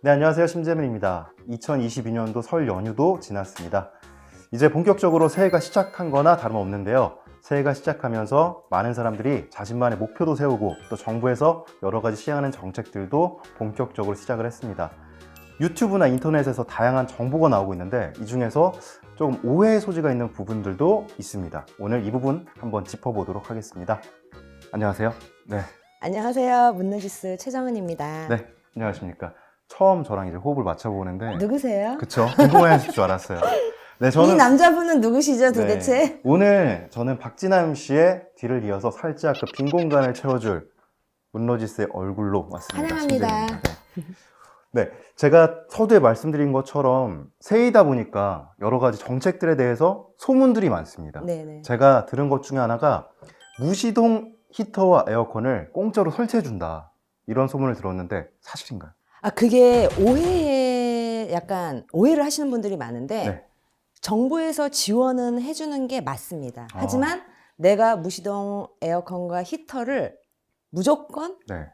네, 안녕하세요. 심재민입니다. 2022년도 설 연휴도 지났습니다. 이제 본격적으로 새해가 시작한 거나 다름없는데요. 새해가 시작하면서 많은 사람들이 자신만의 목표도 세우고 또 정부에서 여러 가지 시행하는 정책들도 본격적으로 시작을 했습니다. 유튜브나 인터넷에서 다양한 정보가 나오고 있는데 이 중에서 좀 오해의 소지가 있는 부분들도 있습니다. 오늘 이 부분 한번 짚어보도록 하겠습니다. 안녕하세요. 네. 안녕하세요. 문너지스 최정은입니다. 네. 안녕하십니까. 처음 저랑 이제 호흡을 맞춰보는데 누구세요? 그쵸? 궁금해하실 줄 알았어요. 네, 이 남자분은 누구시죠 도대체? 네, 오늘 저는 박진남 씨의 뒤를 이어서 살짝 그 빈 공간을 채워줄 문러지스의 얼굴로 왔습니다. 환영합니다. 심재민입니다. 네, 제가 서두에 말씀드린 것처럼 새해이다 보니까 여러 가지 정책들에 대해서 소문들이 많습니다. 네네. 제가 들은 것 중에 하나가 무시동 히터와 에어컨을 공짜로 설치해준다. 이런 소문을 들었는데 사실인가요? 그게 약간 오해를 하시는 분들이 많은데 네. 정부에서 지원은 해주는 게 맞습니다. 하지만 내가 무시동 에어컨과 히터를 무조건 네.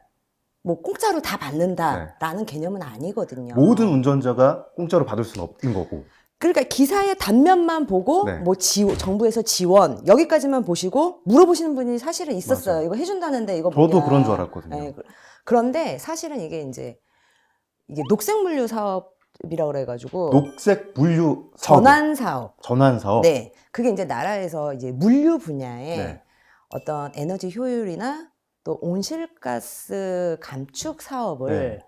뭐 공짜로 다 받는다라는 개념은 아니거든요. 모든 운전자가 공짜로 받을 수는 없는 거고. 그러니까 기사의 단면만 보고 네. 뭐 정부에서 지원 여기까지만 보시고 물어보시는 분이 사실은 있었어요. 맞아요. 이거 해준다는데 이거 저도 뭐냐. 그런 줄 알았거든요. 네, 그런데 사실은 이게 녹색물류 사업이라고 그래가지고 녹색 물류 사업. 전환 사업. 전환 사업. 네, 그게 이제 나라에서 이제 물류 분야에 네. 어떤 에너지 효율이나 또 온실가스 감축 사업을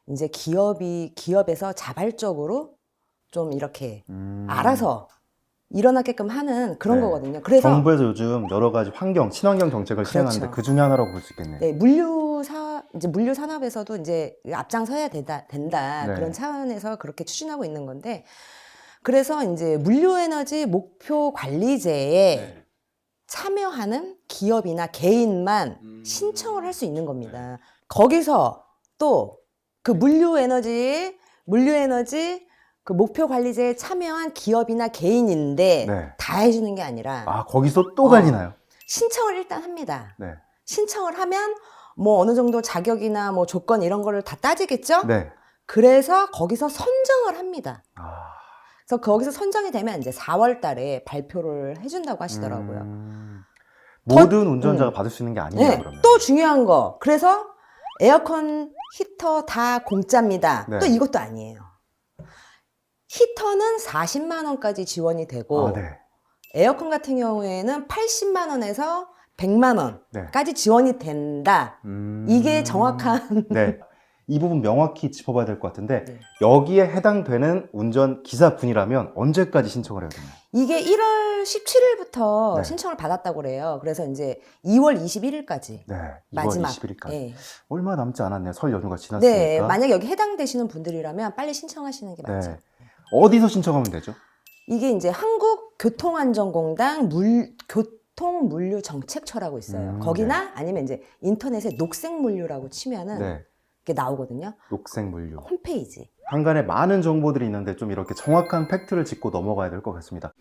이제 기업에서 자발적으로 좀 이렇게 알아서 일어나게끔 하는 그런 네. 거거든요. 그래서 정부에서 요즘 여러 가지 친환경 정책을 그렇죠. 시행하는데 그 중에 하나라고 볼 수 있겠네요. 네, 이제 물류 산업에서도 이제 앞장서야 된다 네. 그런 차원에서 그렇게 추진하고 있는 건데, 그래서 이제 물류 에너지 목표 관리제에 참여하는 기업이나 개인만 신청을 할 수 있는 겁니다. 거기서 또 그 물류 에너지 그 목표 관리제에 참여한 기업이나 개인인데 네. 다 해주는 게 아니라 거기서 또 갈리나요? 신청을 일단 합니다. 네. 신청을 하면 뭐 어느 정도 자격이나 뭐 조건 이런 거를 다 따지겠죠? 네. 그래서 거기서 선정을 합니다. 아. 그래서 거기서 선정이 되면 이제 4월 달에 발표를 해준다고 하시더라고요. 모든 운전자가 받을 수 있는 게 아니냐 네, 그러면. 또 중요한 거. 그래서 에어컨, 히터 다 공짜입니다. 네. 또 이것도 아니에요. 히터는 40만 원까지 지원이 되고 네. 에어컨 같은 경우에는 80만 원에서 100만 원까지 네. 지원이 된다. 이게 정확한 네. 이 부분 명확히 짚어봐야 될 것 같은데 네. 여기에 해당되는 운전 기사분이라면 언제까지 신청을 해야 되나요? 이게 1월 17일부터 네. 신청을 받았다고 그래요. 그래서 이제 2월 21일까지 네. 2월 마지막. 20일까지. 네. 얼마 남지 않았네요. 설 연휴가 지났으니까. 네, 만약 여기 해당되시는 분들이라면 빨리 신청하시는 게 맞죠. 네. 어디서 신청하면 되죠? 이게 이제 한국교통안전공단 교통물류정책처라고 있어요. 거기나 아니면 이제 인터넷에 녹색물류라고 치면은 네. 이게 나오거든요. 녹색 물류. 홈페이지. 한간에 많은 정보들이 있는데 좀 이렇게 정확한 팩트를 짚고 넘어가야 될 것 같습니다.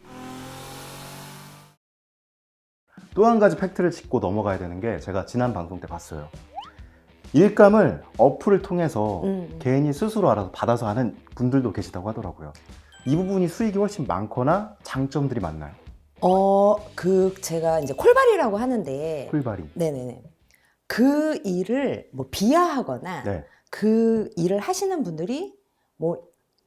또 한 가지 팩트를 짚고 넘어가야 되는 게 제가 지난 방송 때 봤어요. 일감을 어플을 통해서 개인이 스스로 알아서 받아서 하는 분들도 계시다고 하더라고요. 이 부분이 수익이 훨씬 많거나 장점들이 많나요? 제가 이제 콜발이라고 하는데. 쿨발이. 네네네. 그 일을 뭐 비하하거나 네. 그 일을 하시는 분들이 뭐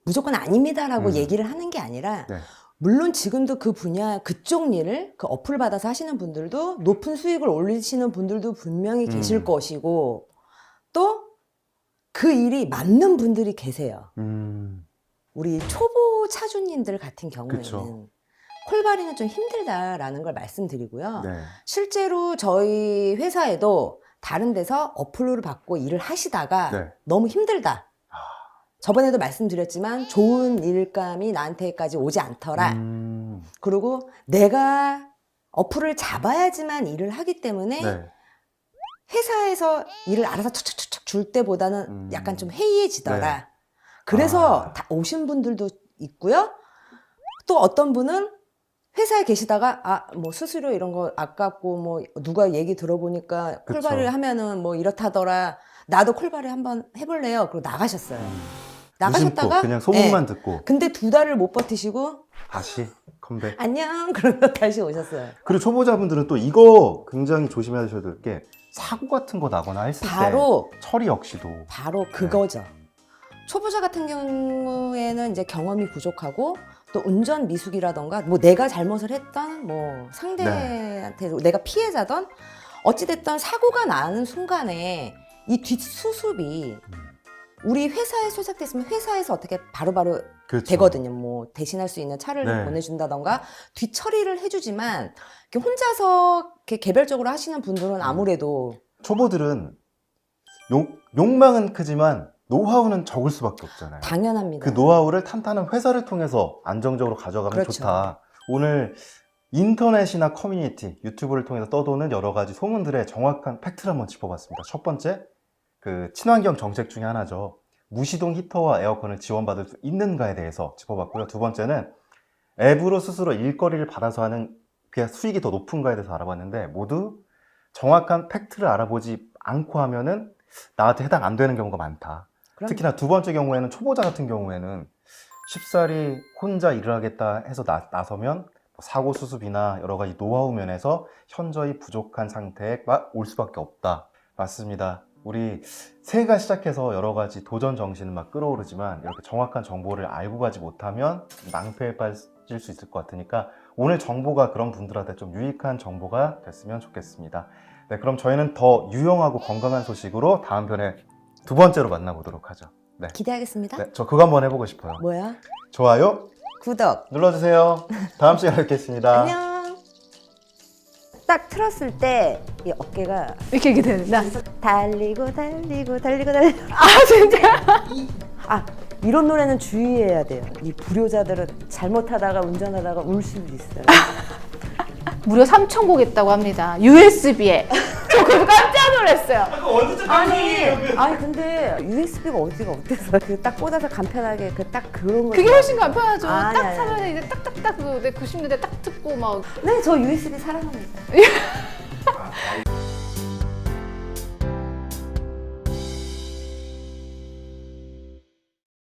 무조건 아닙니다라고 얘기를 하는 게 아니라 네. 물론 지금도 그 분야 그쪽 일을 그 어플 받아서 하시는 분들도 높은 수익을 올리시는 분들도 분명히 계실 것이고 또 그 일이 맞는 분들이 계세요. 우리 초보 차주님들 같은 경우에는 그쵸. 콜발이는 좀 힘들다라는 걸 말씀드리고요. 네. 실제로 저희 회사에도 다른 데서 어플을 받고 일을 하시다가 네. 너무 힘들다. 저번에도 말씀드렸지만 좋은 일감이 나한테까지 오지 않더라. 그리고 내가 어플을 잡아야지만 일을 하기 때문에 네. 회사에서 일을 알아서 척척척 줄 때보다는 약간 좀 해이해지더라. 네. 그래서 다 오신 분들도 있고요. 또 어떤 분은 회사에 계시다가 뭐 수수료 이런 거 아깝고 뭐 누가 얘기 들어보니까 그쵸. 콜발을 하면은 뭐 이렇다더라. 나도 콜발을 한번 해볼래요. 그리고 나가셨어요. 나가셨다가 무심코 그냥 소문만 네. 듣고 근데 2달을 못 버티시고 다시 컴백. 안녕 그러고 다시 오셨어요. 그리고 초보자분들은 또 이거 굉장히 조심하셔야 될 게 사고 같은 거 나거나 했을 바로 때 처리 역시도 바로 그거죠. 초보자 같은 경우에는 이제 경험이 부족하고 또 운전 미숙이라던가 뭐 내가 잘못을 했던 뭐 상대한테 내가 피해자던 어찌됐든 사고가 나는 순간에 이 뒷수습이 우리 회사에 소속됐으면 회사에서 어떻게 바로바로 그렇죠. 되거든요. 뭐 대신할 수 있는 차를 네. 보내준다던가 뒷처리를 해주지만 이렇게 혼자서 이렇게 개별적으로 하시는 분들은 아무래도 초보들은 욕망은 크지만 노하우는 적을 수밖에 없잖아요. 당연합니다. 그 노하우를 탄탄한 회사를 통해서 안정적으로 가져가면 그렇죠. 좋다. 오늘 인터넷이나 커뮤니티, 유튜브를 통해서 떠도는 여러 가지 소문들의 정확한 팩트를 한번 짚어봤습니다. 첫 번째, 그 친환경 정책 중에 하나죠. 무시동 히터와 에어컨을 지원받을 수 있는가에 대해서 짚어봤고요. 두 번째는 앱으로 스스로 일거리를 받아서 하는 그게 수익이 더 높은가에 대해서 알아봤는데 모두 정확한 팩트를 알아보지 않고 하면은 나한테 해당 안 되는 경우가 많다. 그럼 특히나 두 번째 경우에는 초보자 같은 경우에는 쉽사리 혼자 일을 하겠다 해서 나서면 사고 수습이나 여러 가지 노하우 면에서 현저히 부족한 상태에 올 수밖에 없다. 맞습니다. 우리 새해가 시작해서 여러 가지 도전 정신은 막 끌어오르지만 이렇게 정확한 정보를 알고 가지 못하면 낭패에 빠질 수 있을 것 같으니까 오늘 정보가 그런 분들한테 좀 유익한 정보가 됐으면 좋겠습니다. 네, 그럼 저희는 더 유용하고 건강한 소식으로 다음 편에 두 번째로 만나보도록 하죠. 네, 기대하겠습니다. 네, 저 그거 한번 해보고 싶어요. 뭐야? 좋아요 구독. 눌러주세요. 다음 시간에 뵙겠습니다. 안녕. 딱 틀었을 때 이 어깨가 이렇게 되는다. 달리고 달리고 달리고 달리고. 아 진짜? 아 이런 노래는 주의해야 돼요. 이 불효자들은 잘못하다가 운전하다가 울 수도 있어요. 무려 3,000곡 있다고 합니다. USB에. 저 그거 깜짝 놀랐어요. 아니 근데 USB가 어디가 어때서 그 딱 꽂아서 간편하게 그 딱 그런 거. 그게 훨씬 간편하죠. 아니, 딱 아니, 사면 아니. 이제 딱딱딱 그 90년대 딱 듣고 막 네, 저 USB 사랑합니다.